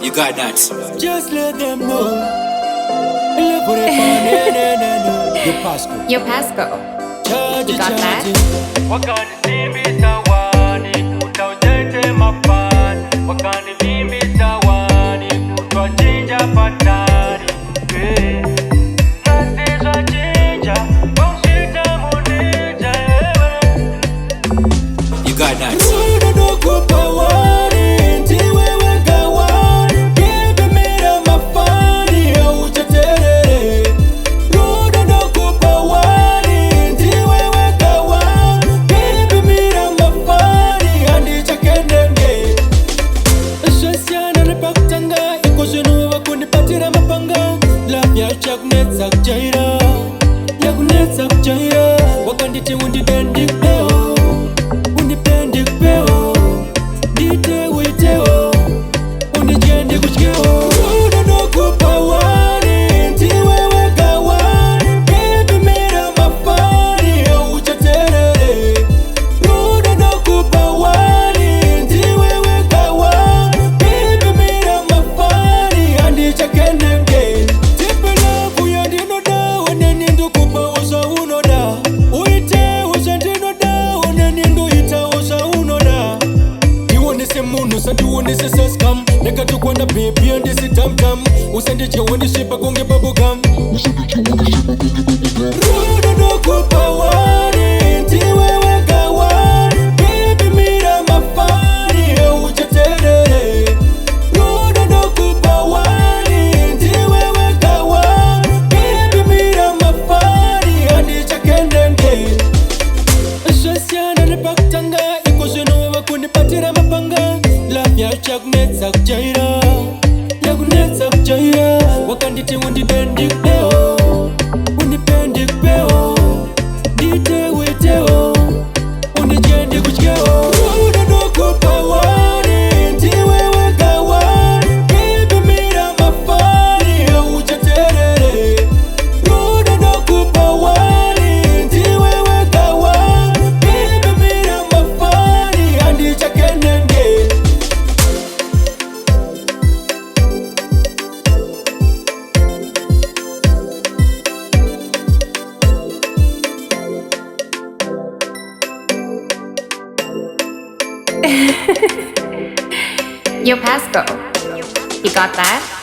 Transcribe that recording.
You got that? Just let them know. Yo Pasco. Yo Pasco. You got that? Wakanisimbisa wani kutaujete mapani, wakanivimbisa wani kutwachinja patani. Nasizwa chinja wausita munija. You got that? Wakanditi undipendi peo, undipendi peo, dite witeo, undijendi kuchikeo. Unakupa wani, ndiwe weka wani, baby mira mafani, uchaterere. Unakupa wani, ndiwe weka wani, baby mira mafani, andicha kenenge. Tipe labu ya ndino da, waneni ndukupa uza unoda. This is a scam. Nigga to wanna baby and this is tam tam. Who send it you on the ship a gonge bubble gum. Who send it you on the ship a gonge bubble gum. Ruda no kupa wani, ndiwe weka wani, baby mira mafani, uchaterere. Ruda no kupa wani, ndiwe weka wani, baby mira mafani, andicha kendenge. Shasiana ni paktanga, iko zeno wakunipatira mapanga. Yakunetsa kujaira, yakunetsa kujaira. Wakanditi undipendi peo, undipendi peo, dite witeo, undijendi kuchikeo. Unakupa wani, ndiwe weka wani, baby mira mafani, uchaterere. Unakupa wani, ndiwe weka wani, baby mira mafani, andicha kenenge. Yo Pasco. You got that?